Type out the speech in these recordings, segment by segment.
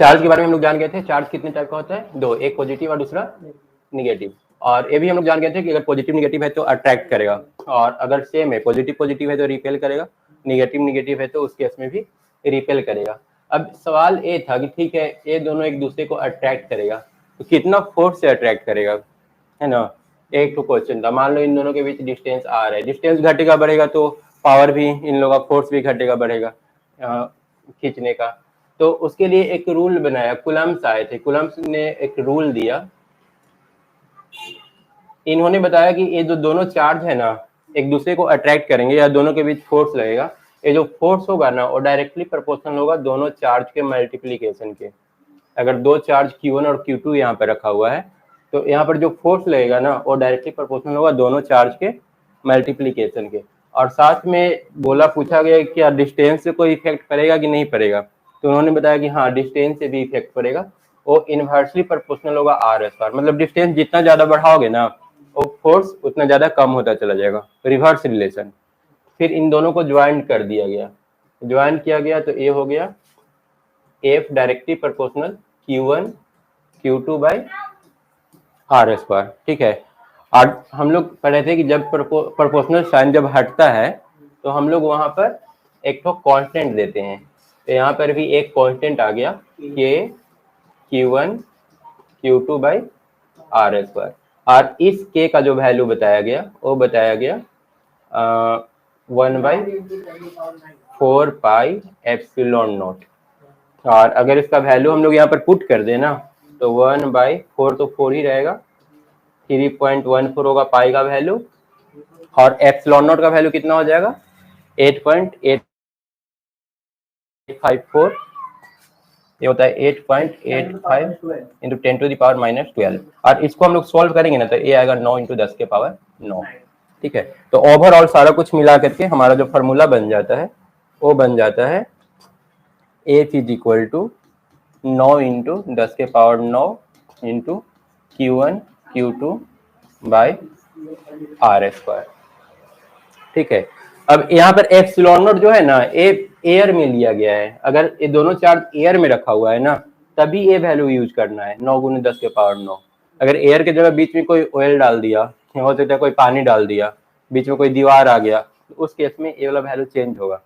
Charge के बारे में हम लोग जान गए थे, चार्ज कितने टाइप का होता है, दो, एक पॉजिटिव और दूसरा निगेटिव। और ये भी हम लोग जान गए थे कि अगर पॉजिटिव निगेटिव है तो अट्रैक्ट करेगा, और अगर सेम है पॉजिटिव पॉजिटिव है तो रिपेल करेगा, निगेटिव निगेटिव है तो उस केस में भी रिपेल करेगा। अब सवाल ये था कि ठीक है ये दोनों एक दूसरे को अट्रैक्ट करेगा, तो कितना फोर्स से अट्रैक्ट करेगा, है ना। एक तो क्वेश्चन था, मान लो इन दोनों के बीच डिस्टेंस आर है, डिस्टेंस घटेगा बढ़ेगा तो पावर भी, इन लोगों का फोर्स भी घटेगा बढ़ेगा खींचने का। तो उसके लिए एक रूल बनाया, कुलम्ब्स आए थे, कुलम्ब्स ने एक रूल दिया। इन्होंने बताया कि ये जो दोनों चार्ज है ना एक दूसरे को अट्रैक्ट करेंगे या दोनों के बीच फोर्स लगेगा, ये जो फोर्स होगा ना वो डायरेक्टली प्रोपोर्शनल होगा दोनों चार्ज के मल्टीप्लीकेशन के। अगर दो चार्ज Q1 और Q2 यहाँ पर रखा हुआ है तो यहाँ पर जो फोर्स लगेगा ना वो डायरेक्टली प्रोपोर्शनल होगा दोनों चार्ज के मल्टीप्लीकेशन के। और साथ में बोला, पूछा गया कि क्या डिस्टेंस से कोई इफेक्ट पड़ेगा कि नहीं पड़ेगा, तो उन्होंने बताया कि हाँ डिस्टेंस से भी इफेक्ट पड़ेगा, वो इनवर्सली प्रोपोर्शनल होगा आर एस आर। मतलब डिस्टेंस जितना ज्यादा बढ़ाओगे ना वो फोर्स उतना ज्यादा कम होता चला जाएगा, रिवर्स रिलेशन। फिर इन दोनों को ज्वाइन कर दिया गया, ज्वाइन किया गया तो ये हो गया F directly proportional Q1 Q2 by R S square. ठीक है, और हम लोग पढ़े थे कि जब प्रोपोर्शनल साइन जब हटता है तो हम लोग वहां पर एक तो कांस्टेंट देते हैं, तो यहाँ पर भी एक कांस्टेंट आ गया के Q1 Q2 by R S square. और इस के का जो वैल्यू बताया गया वो बताया गया 1/4 पाई एप्सिलॉन नॉट। और अगर इसका वैल्यू हम लोग यहाँ पर पुट कर दें ना तो 1/4 तो 4 ही रहेगा, 3.14 होगा पाई का वैल्यू, और एप्सिलॉन नॉट का वैल्यू कितना हो जाएगा 8.854, ये होता है 8.85 इंटू 10⁻⁻12। और इसको हम लोग सॉल्व करेंगे ना तो ये आएगा 9 इंटू 10⁻9। ठीक है, तो ओवरऑल सारा कुछ मिला करके हमारा जो फॉर्मूला बन जाता है वो बन जाता है F is equal to 9 into 10⁻9 into Q1 Q2 by R S square. ठीक है, अब यहाँ पर एप्सिलॉन नॉट जो है ना एयर में लिया गया है, अगर ये दोनों चार्ज एयर में रखा हुआ है ना तभी ये वैल्यू यूज करना है 9 गुने 10⁻9। अगर एयर के जगह बीच में कोई ऑयल डाल दिया, हो सकता है कोई पानी डाल दिया, बीच में कोई दीवार आ गया, तो उस केस में ये वाला वैल्यू चेंज होगा,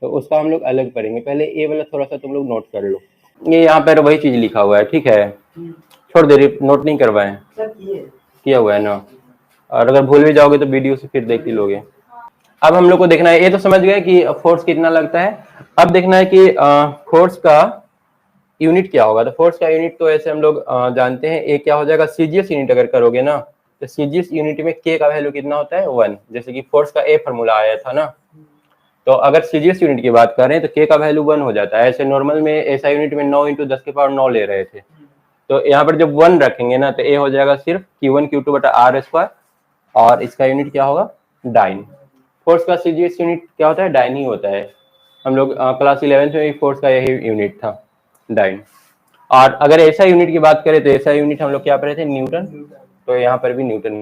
तो उसका हम लोग अलग करेंगे। पहले ये वाला थोड़ा सा तुम लोग नोट कर लो, ये यहाँ पर वही चीज लिखा हुआ है। ठीक है, छोड़ दे, नोट नहीं करवाए, किया हुआ है ना, और अगर भूल भी जाओगे तो वीडियो से फिर देख ही लोगे। अब हम लोग को देखना है, ये तो समझ गए कि फोर्स कितना लगता है, अब देखना है कि फोर्स का यूनिट क्या होगा। तो फोर्स का यूनिट तो ऐसे हम लोग जानते हैं, ये क्या हो जाएगा सीजीएस यूनिट अगर करोगे ना तो सीजीएस यूनिट में के का वैल्यू कितना होता है 1, जैसे कि फोर्स का ए फॉर्मूला आया था ना, तो अगर सीजीएस यूनिट की बात करें तो के का वैल्यू 1 हो जाता है। ऐसे नॉर्मल में ऐसा यूनिट में 9 इंटू 10⁻9 ले रहे थे, तो यहाँ पर जब 1 रखेंगे ना तो ए हो जाएगा सिर्फ Q1 Q2 बटा आर स्क्वायर, और इसका यूनिट क्या होगा डाइन। फोर्स का सीजीएस यूनिट क्या होता है डाइन ही होता है, हम लोग क्लास 11 में भी फोर्स का यही यूनिट था डाइन। और अगर ऐसा यूनिट की बात करें तो ऐसा यूनिट हम लोग क्या पढ़े थे न्यूटन, तो यहाँ पर भी न्यूटन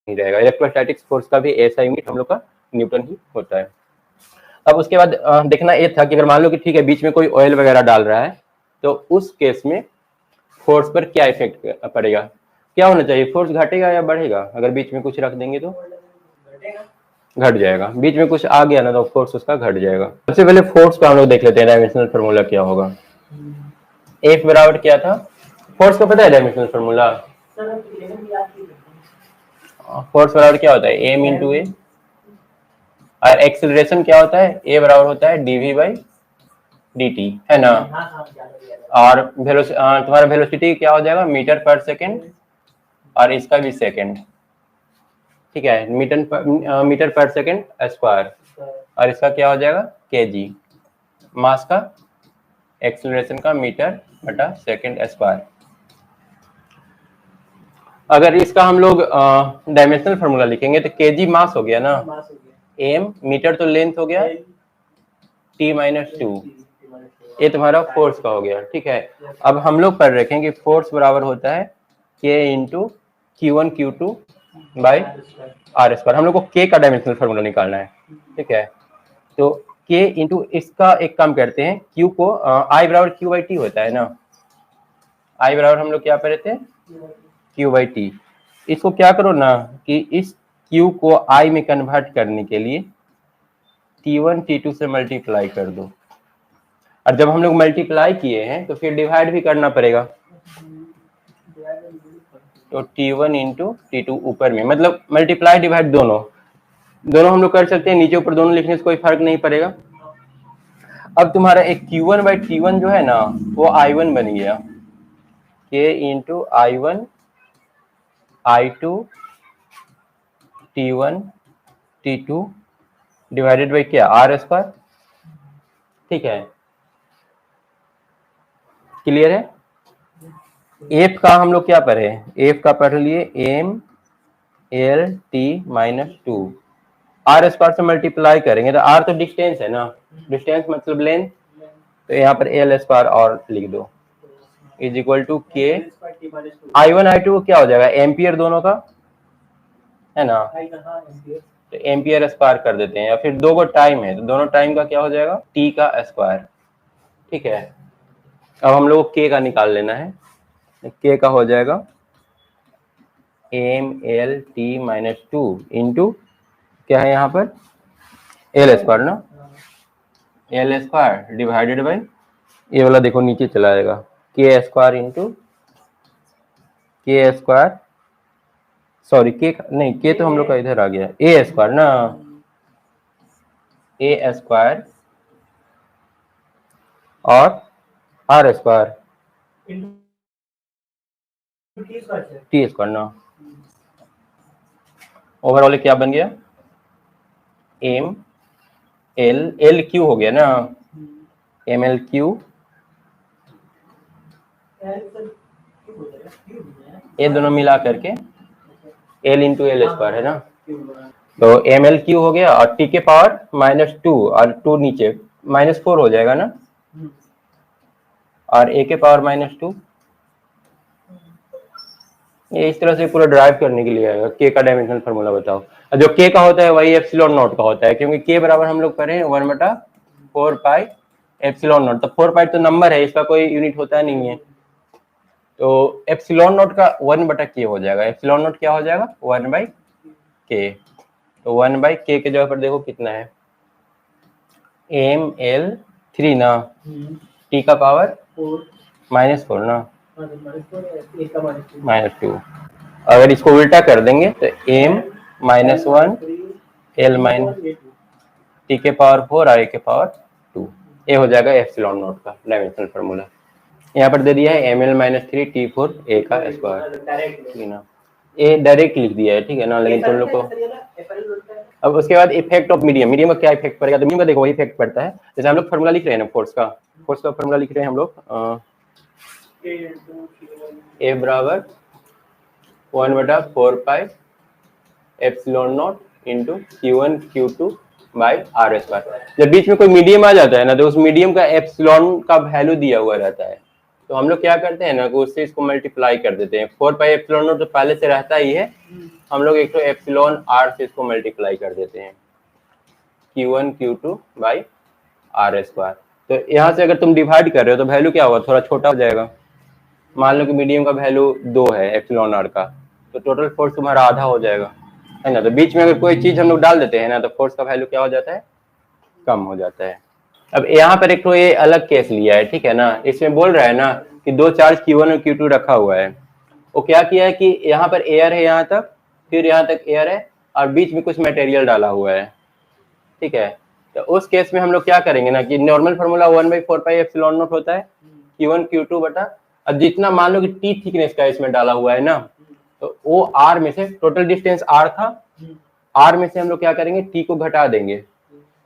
ही रहेगा। इलेक्ट्रोस्टैटिक्स फोर्स का भी ऐसा यूनिट हम लोग का न्यूटन ही होता है। अब उसके बाद देखना ये था कि अगर मान लो कि ठीक है बीच में कोई ऑयल वगैरह डाल रहा है तो उस केस में फोर्स पर क्या इफेक्ट पड़ेगा, क्या होना चाहिए, फोर्स घटेगा या बढ़ेगा। अगर बीच में कुछ रख देंगे तो घट जाएगा, बीच में कुछ आ गया ना तो फोर्स उसका घट जाएगा। सबसे पहले फोर्स का हम लोग देख लेते हैं डायमेंशनल फार्मूला क्या होगा। एफ बराबर क्या था फोर्स का, पता है डायमेंशनल फार्मूला, फोर्स बराबर क्या होता है एम इंटू ए, और एक्सेलरेशन क्या होता है ए बराबर होता है डीवी बाई dt, है ना। और तुम्हारा वेलोसिटी क्या हो जाएगा मीटर पर सेकेंड, और इसका भी सेकेंड। ठीक है, मीटर पर सेकेंड स्क्वायर, और इसका क्या हो जाएगा केजी, मास का एक्सेलरेशन का मीटर बटा सेकेंड स्क्वायर। अगर इसका हम लोग डायमेंशनल फार्मूला लिखेंगे तो केजी मास हो गया ना, एम मीटर तो लेंथ हो गया, t-2 ये तुम्हारा फोर्स का हो गया। ठीक है, अब हम लोग पढ़ रखें कि फोर्स बराबर होता है k into Q1 Q2 by R square. हम लोग को k का डायमेंशनल फार्मूला निकालना है। ठीक है, तो के इंटू इसका एक काम करते हैं, क्यू को आई बराबर क्यू बाई टी होता है ना, आई बराबर हम लोग क्या पढ़े थे, क्यू बाई टी। इसको क्या करो ना कि इस क्यू को आई में कन्वर्ट करने के लिए T1 T2 से मल्टीप्लाई कर दो, और जब हम लोग मल्टीप्लाई किए हैं तो फिर डिवाइड भी करना पड़ेगा, तो T1 इंटू T2 ऊपर में, मतलब मल्टीप्लाई डिवाइड दोनों हम लोग कर सकते हैं, नीचे ऊपर दोनों लिखने से कोई फर्क नहीं पड़ेगा। अब तुम्हारा एक Q1 बाई T1 जो है ना वो I1 बन गया, K into I1 I2 T1 T2 divided by क्या, आर स्क्वायर। ठीक है, क्लियर है। एफ का हम लोग क्या पढ़े, एफ का पढ़ लिए M L T minus two, R square से मल्टीप्लाई करेंगे तो आर तो डिस्टेंस है ना, डिस्टेंस मतलब लेंथ, तो यहाँ पर एल स्क्वायर और लिख दो इज इक्वल टू के I1 I2 क्या हो जाएगा, एम्पियर दोनों का है ना, तो एम्पियर स्क्वायर कर देते हैं, या फिर दो को टाइम है तो दोनों टाइम का क्या हो जाएगा, टी का स्क्वायर। ठीक है, अब हम लोग को के का निकाल लेना है, के का हो जाएगा M L T minus two into क्या है यहाँ पर एल स्क्वायर ना, एल स्क्वायर डिवाइडेड बाई ये वाला देखो नीचे चला जाएगा, K square into K square, sorry K नहीं, के तो हम लोग का इधर आ गया, ए स्क्वायर ना, ए स्क्वायर और आर स्क्वायर टी स्क्वायर ना, ओवरऑल क्या बन गया, एम एल एल क्यू हो गया ना, एम एल क्यू, ये दोनों मिला करके एल इंटू एल स्क्वायर है ना, तो एम एल क्यू हो गया, और टी के पावर माइनस टू, और टू नीचे -4 हो जाएगा ना, और ए के पावर -2, ये इस तरह से पूरा ड्राइव करने के लिए आएगा। के का डायमेंशनल फार्मूला बताओ, जो के का होता है वही एप्सिलॉन नॉट का होता है, क्योंकि के बराबर हम लोग करें 1/4 पाई एप्सिलॉन नॉट, तो 4 पाई तो नंबर है, इसका कोई यूनिट होता नहीं है, तो एप्सिलॉन नॉट का 1/k हो जाएगा, एप्सिलॉन नॉट क्या हो जाएगा 1/k, तो 1/k के जगह पर देखो कितना है, एम एल 3 ना, टी का पावर -4 ना, -2, अगर इसको उल्टा कर देंगे तो m -1 l माइनस टी के पावर 4 और ए के पावर 2, ये हो जाएगा एप्सिलॉन नॉट का डायमेंशनल फार्मूला। यहाँ पर दे दिया है ml-3 T4 a का स्क्वायर ना, ए डायरेक्ट लिख दिया है, ठीक है ना, लेकिन तुम लोग को अब उसके बाद इफेक्ट ऑफ मीडियम, मीडियम का क्या इफेक्ट पड़ेगा, तो मीडियम का देखो वही इफेक्ट पड़ता है, जैसे हम लोग फार्मूला लिख रहे हैं ना फोर्स का फार्मूला लिख रहे हैं हम लोग, ए बराबर 1/4 pi epsilon not into Q1 Q2 by R square. जब बीच में कोई मीडियम आ जाता है ना तो उस मीडियम का एप्सिलॉन का वैल्यू दिया हुआ रहता है, तो हम लोग क्या करते हैं ना कि उससे इसको मल्टीप्लाई कर देते हैं, 4 पाई एप्सिलॉन नॉट तो पहले से रहता ही है, हम लोग एक तो एप्सिलॉन आर से इसको मल्टीप्लाई कर देते हैं, Q1 Q2 by R square. तो यहाँ से अगर तुम डिवाइड कर रहे हो तो वैल्यू क्या होगा, थोड़ा छोटा हो जाएगा, मान लो कि मीडियम का वैल्यू 2 है एप्सिलॉन आर का, तो टोटल फोर्स तुम्हारा आधा हो जाएगा, है ना, तो बीच में अगर कोई चीज हम लोग डाल देते हैं ना तो फोर्स का वैल्यू क्या हो जाता है, कम हो जाता है। अब यहाँ पर एक तो ये अलग केस लिया है, ठीक है ना, इसमें बोल रहा है ना कि दो चार्ज Q1 और Q2 रखा हुआ है, वो क्या किया है कि यहाँ पर एयर है यहाँ तक, फिर यहाँ तक एयर है, और बीच में कुछ मटेरियल डाला हुआ है, ठीक है, तो उस केस में हम लोग क्या करेंगे ना कि normal formula 1/4 pi epsilon not होता है Q1 Q2 बटा, अब जितना मान लो कि टी थिकनेस का इसमें डाला हुआ है ना, तो वो आर में से टोटल डिस्टेंस आर था, आर में से हम लोग क्या करेंगे टी को घटा देंगे,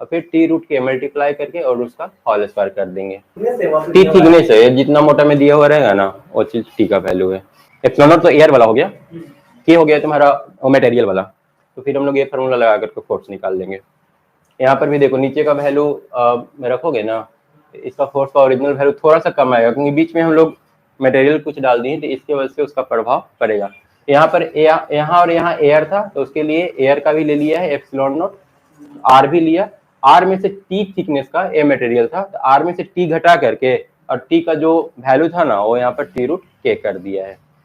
और फिर टी रूट के मल्टीप्लाई करके और उसका होल स्क्वायर कर देंगे, टी थिकनेस है, जितना मोटा में दिया हुआ रहेगा ना वो चीज टी का वैल्यू है। एप्सिलॉन नॉट तो एयर वाला हो गया, के हो गया तुम्हारा मटेरियल वाला, तो फिर हम लोग ये फार्मूला लगा करके फोर्स निकाल लेंगे। यहाँ पर भी देखो नीचे का वैल्यू में रखोगे ना, इसका फोर्स का ओरिजिनल वैल्यू थोड़ा सा कम आएगा, क्योंकि बीच में हम लोग मटेरियल कुछ डाल दिए तो इसके वजह से उसका प्रभाव पड़ेगा। यहाँ पर यहाँ और यहाँ एयर था तो उसके लिए एयर का भी ले लिया है एप्सिलॉन नॉट, आर भी लिया, आर में से टी थिकनेस का ए मटेरियल था, तो आर में से टी घटा करके और टी का जो वैल्यू था ना वो यहाँ पर टी रूट के कर दिया है।